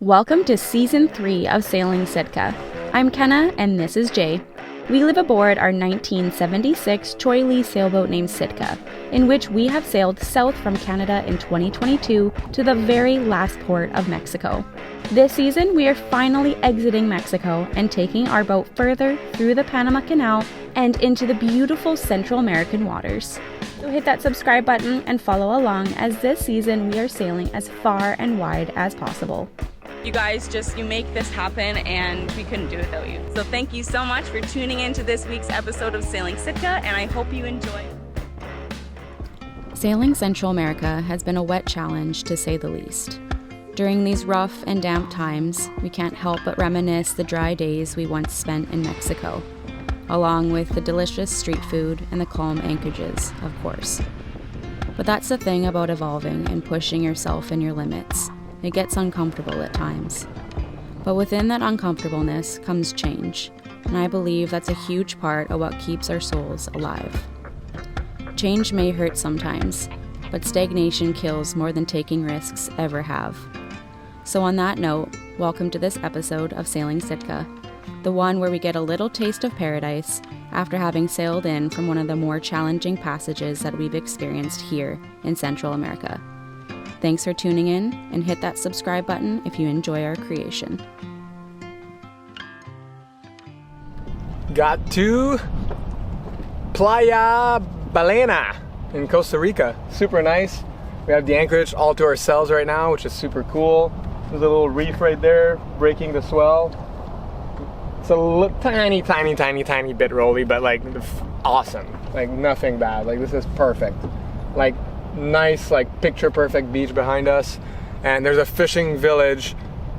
Welcome to Season 3 of Sailing Sitka. I'm Kenna and this is Jay. We live aboard our 1976 Choi Lee sailboat named Sitka, in which we have sailed south from Canada in 2022 to the very last port of Mexico. This season, we are finally exiting Mexico and taking our boat further through the Panama Canal and into the beautiful Central American waters. So hit that subscribe button and follow along, as this season we are sailing as far and wide as possible. You guys you make this happen, and we couldn't do it without you. So thank you so much for tuning in to this week's episode of Sailing Sitka, and I hope you enjoy. Sailing Central America has been a wet challenge, to say the least. During these rough and damp times, we can't help but reminisce the dry days we once spent in Mexico, along with the delicious street food and the calm anchorages, of course. But that's the thing about evolving and pushing yourself and your limits. It gets uncomfortable at times. But within that uncomfortableness comes change, and I believe that's a huge part of what keeps our souls alive. Change may hurt sometimes, but stagnation kills more than taking risks ever have. So on that note, welcome to this episode of Sailing Sitka, the one where we get a little taste of paradise after having sailed in from one of the more challenging passages that we've experienced here in Central America. Thanks for tuning in, and hit that subscribe button if you enjoy our creation. Got to Bahía Ballena in Costa Rica. Super nice. We have the anchorage all to ourselves right now, which is super cool. There's a little reef right there breaking the swell. It's a tiny bit rolly, but like awesome. Like nothing bad. Like this is perfect. Like nice, like picture perfect beach behind us, and there's a fishing village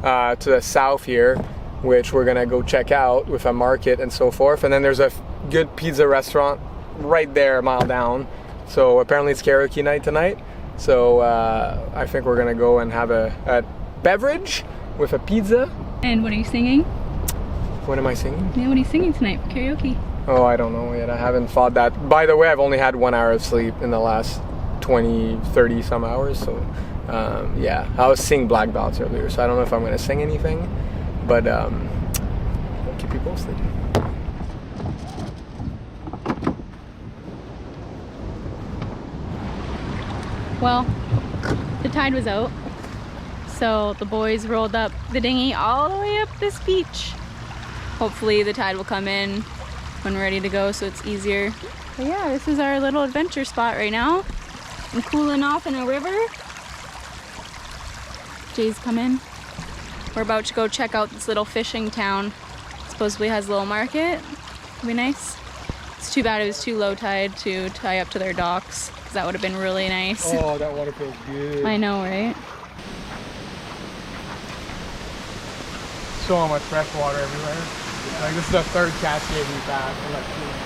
to the south here, which we're gonna go check out with a market and so forth. And then there's a good pizza restaurant right there a mile down. So apparently it's karaoke night tonight, so I think we're gonna go and have a beverage with a pizza. And what are you singing? What am I singing? Yeah, what are you singing tonight for karaoke? Oh, I don't know yet. I haven't thought that. By the way, I've only had 1 hour of sleep in the last 30 some hours, so yeah, I was seeing black dots earlier, so I don't know if I'm gonna sing anything, but I'll keep you posted. Well, the tide was out, so the boys rolled up the dinghy all the way up this beach. Hopefully the tide will come in when we're ready to go, so it's easier. But yeah, this is our little adventure spot right now. I'm cooling off in a river. Jay's come in. We're about to go check out this little fishing town. Supposedly has a little market. It'll be nice. It's too bad it was too low tide to tie up to their docks, because that would have been really nice. Oh, that water feels good. I know, right? So much fresh water everywhere. Like this is the third cascade we've had in like 2 months.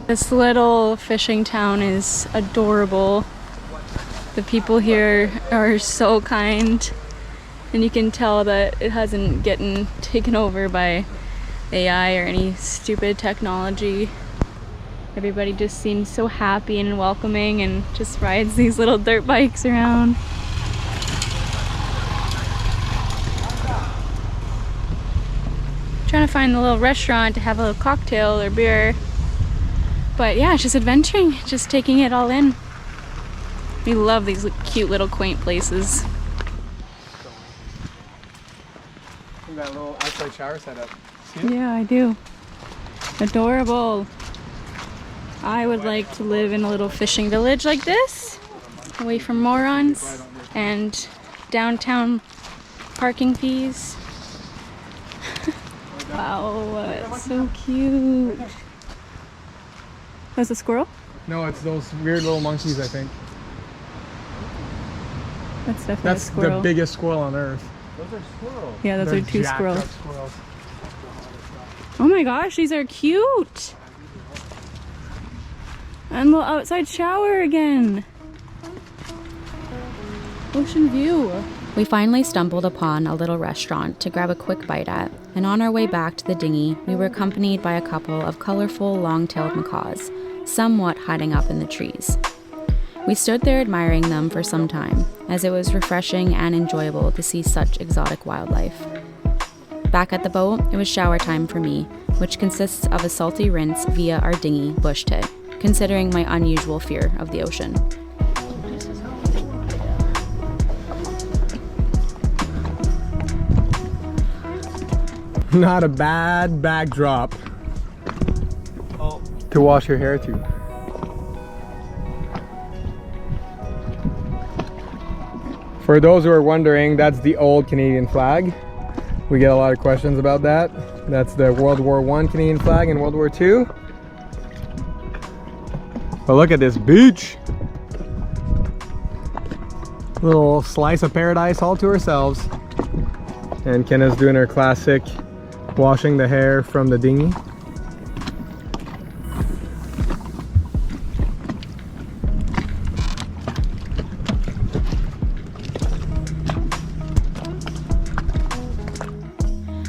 This little fishing town is adorable. The people here are so kind, and you can tell that it hasn't gotten taken over by AI or any stupid technology. Everybody just seems so happy and welcoming and just rides these little dirt bikes around. Trying to find a little restaurant to have a little cocktail or beer. But yeah, it's just adventuring, just taking it all in. We love these cute little quaint places. Look at that little outside shower setup. See it? Yeah, I do. Adorable. I would like to live in a little fishing village like this, away from morons and downtown parking fees. Wow, it's so cute. That's a squirrel? No, it's those weird little monkeys, I think. That's definitely a That's squirrel. the biggest squirrel on earth. Those are squirrels. Yeah, those They're are two jacked squirrels. up squirrels. Oh my gosh, these are cute. And the outside shower again. Ocean view. We finally stumbled upon a little restaurant to grab a quick bite at, and on our way back to the dinghy, we were accompanied by a couple of colorful long-tailed macaws, somewhat hiding up in the trees. We stood there admiring them for some time, as it was refreshing and enjoyable to see such exotic wildlife. Back at the boat, it was shower time for me, which consists of a salty rinse via our dinghy, Bush Tit, considering my unusual fear of the ocean. Not a bad backdrop to wash your hair to. For those who are wondering, that's the old Canadian flag. We get a lot of questions about that. That's the World War I Canadian flag and World War II. But look at this beach. Little slice of paradise all to ourselves. And Kenna's doing her classic washing the hair from the dinghy.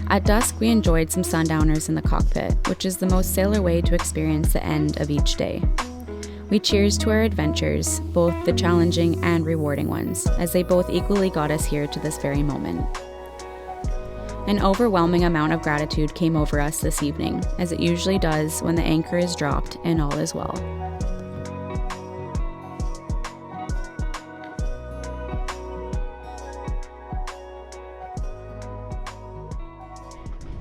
At dusk, we enjoyed some sundowners in the cockpit, which is the most sailor way to experience the end of each day. We cheers to our adventures, both the challenging and rewarding ones, as they both equally got us here to this very moment. An overwhelming amount of gratitude came over us this evening, as it usually does when the anchor is dropped and all is well.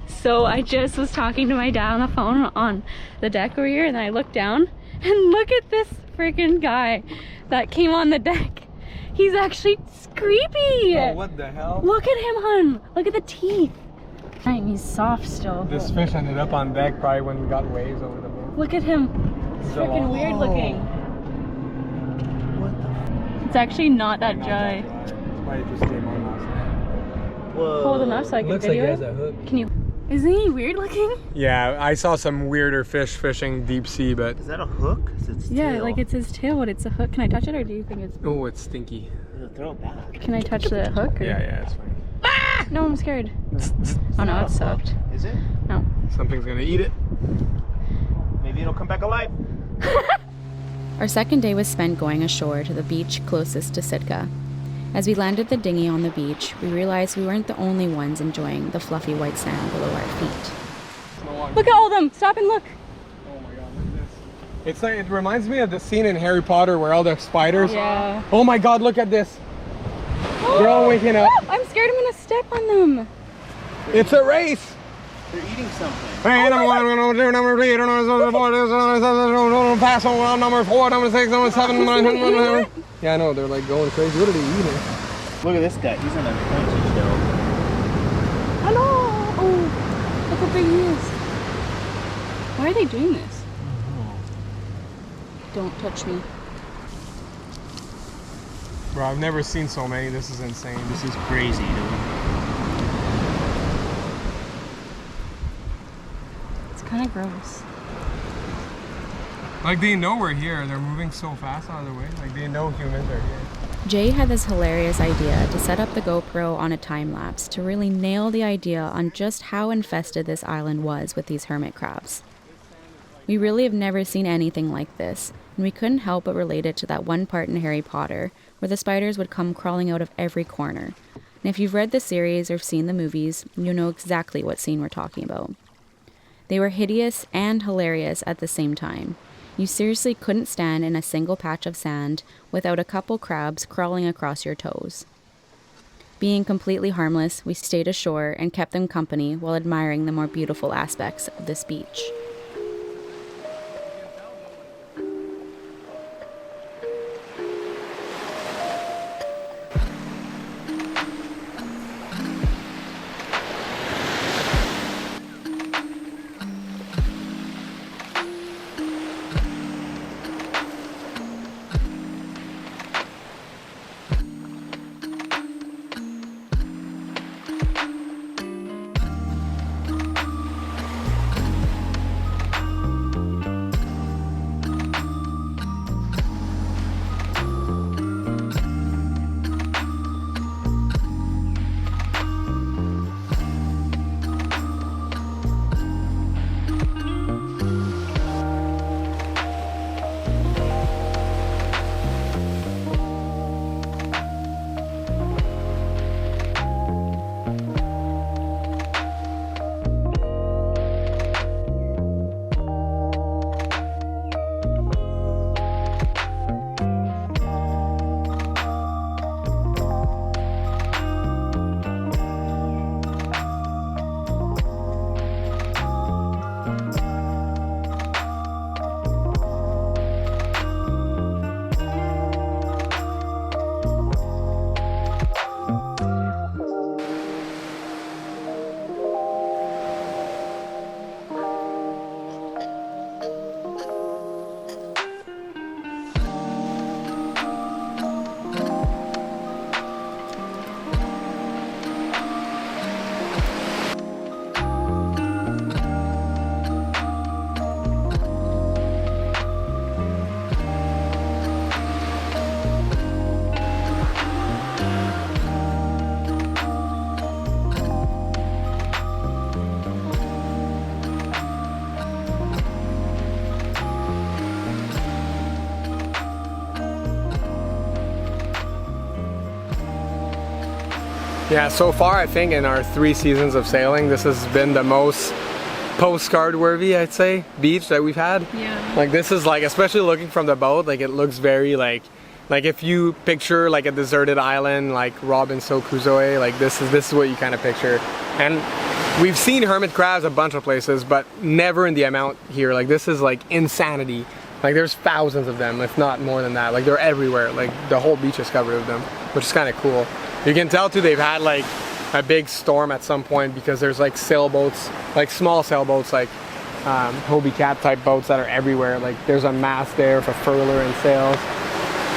So I just was talking to my dad on the phone on the deck over here, and then I looked down and look at this freaking guy that came on the deck. He's actually creepy. Oh, what the hell? Look at him, hun. Look at the teeth. Dang, he's soft still. This fish ended up on deck probably when we got waves over the boat. Look at him. It's freaking weird looking. What the? It's actually not that dry. Probably just came on last night. Whoa. Hold him up so I can Looks video like he it. has a hook. Can you? Isn't he weird looking? Yeah, I saw some weirder fish fishing deep sea, but Is that a hook? Is it Yeah, tail? like it's his tail, but it's a hook. Can I touch it, or do you think it's? oh, it's stinky. Throw it back. Can I touch the hook? Or? Yeah, it's fine. No, I'm scared. Oh no, it sucked. Is it? No. Something's gonna eat it. Maybe it'll come back alive. Our second day was spent going ashore to the beach closest to Sitka. As we landed the dinghy on the beach, we realized we weren't the only ones enjoying the fluffy white sand below our feet. Look at all of them. Stop and look. Oh my god, look at this. It's like, it reminds me of the scene in Harry Potter where all the spiders. Yeah. Oh my god, look at this. They're all waking up. I'm scared I'm gonna step on them. It's a race. They're eating something. Hey, number 1, number 2, number 3, pass on number 4, number 6, number 7, number 8. Yeah, I know, they're like going crazy. What are they eating? Look at this guy. He's on a crunchy shell. I know. Oh, look how big he is. Why are they doing this? Don't touch me. Bro, I've never seen so many. This is insane. This is crazy, dude. It's kind of gross. Like they know we're here. They're moving so fast out of the way. Like they know humans are here. Jay had this hilarious idea to set up the GoPro on a time lapse to really nail the idea on just how infested this island was with these hermit crabs. We really have never seen anything like this, and we couldn't help but relate it to that one part in Harry Potter where the spiders would come crawling out of every corner. And if you've read the series or seen the movies, you know exactly what scene we're talking about. They were hideous and hilarious at the same time. You seriously couldn't stand in a single patch of sand without a couple crabs crawling across your toes. Being completely harmless, we stayed ashore and kept them company while admiring the more beautiful aspects of this beach. Yeah, so far I think in our 3 seasons of sailing, this has been the most postcard worthy, I'd say, beach that we've had. Yeah. Like this is like, especially looking from the boat, like it looks very like if you picture like a deserted island like Robinson Crusoe, like this is what you kind of picture. And we've seen hermit crabs a bunch of places, but never in the amount here. Like this is like insanity. Like there's thousands of them, if not more than that. Like they're everywhere. Like the whole beach is covered with them, which is kind of cool. You can tell too they've had like a big storm at some point because there's like sailboats, like small sailboats, like Hobie Cat type boats that are everywhere. Like there's a mast there for furler and sails.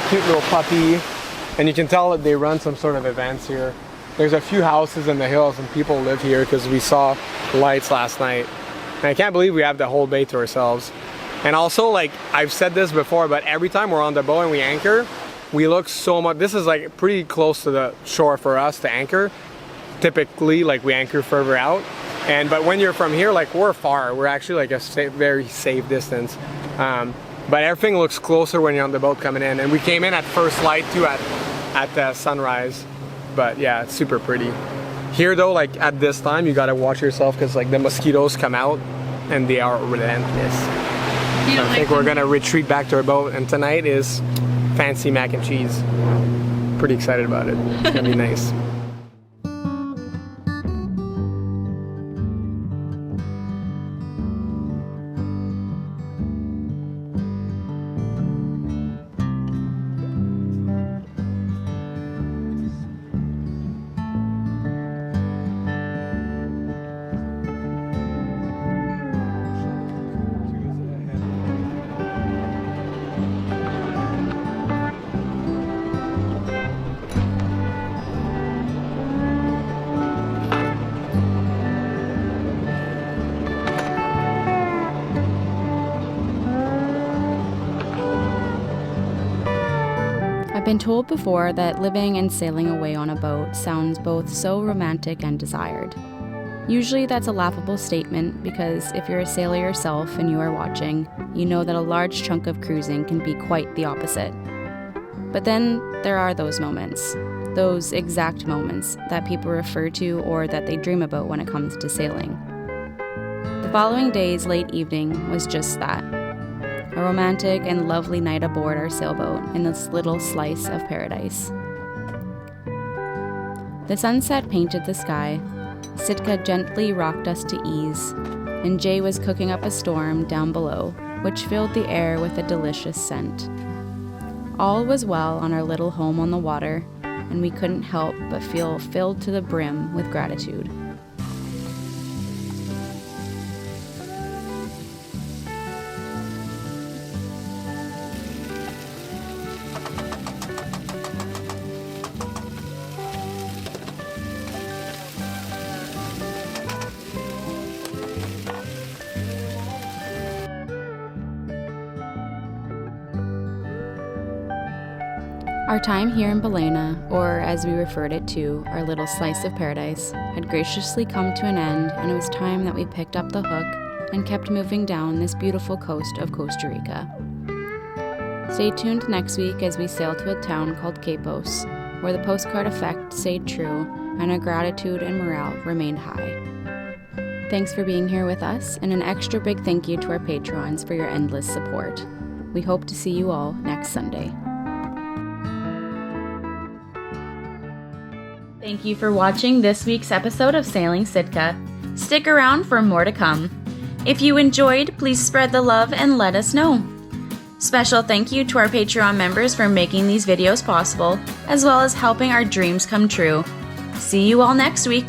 Cute little puppy. And you can tell that they run some sort of events here. There's a few houses in the hills and people live here because we saw lights last night. And I can't believe we have the whole bay to ourselves. And also, like I've said this before, but every time we're on the boat and we anchor, we look so much, this is like pretty close to the shore for us to anchor. Typically, like we anchor further out. But when you're from here, like we're far. We're actually like a very safe distance. But everything looks closer when you're on the boat coming in. And we came in at first light too at sunrise. But yeah, it's super pretty. Here though, like at this time, you gotta watch yourself because like the mosquitoes come out and they are relentless. So I think we're gonna retreat back to our boat, and tonight is fancy mac and cheese. Pretty excited about it. It's gonna be nice. I've been told before that living and sailing away on a boat sounds both so romantic and desired. Usually that's a laughable statement because if you're a sailor yourself and you are watching, you know that a large chunk of cruising can be quite the opposite. But then there are those moments, those exact moments that people refer to or that they dream about when it comes to sailing. The following day's late evening was just that. A romantic and lovely night aboard our sailboat in this little slice of paradise. The sunset painted the sky, Sitka gently rocked us to ease, and Jay was cooking up a storm down below, which filled the air with a delicious scent. All was well on our little home on the water, and we couldn't help but feel filled to the brim with gratitude. Our time here in Ballena, or as we referred it to, our little slice of paradise, had graciously come to an end, and it was time that we picked up the hook and kept moving down this beautiful coast of Costa Rica. Stay tuned next week as we sail to a town called Capos, where the postcard effect stayed true and our gratitude and morale remained high. Thanks for being here with us, and an extra big thank you to our patrons for your endless support. We hope to see you all next Sunday. Thank you for watching this week's episode of Sailing Sitka. Stick around for more to come. If you enjoyed, please spread the love and let us know. Special thank you to our Patreon members for making these videos possible, as well as helping our dreams come true. See you all next week.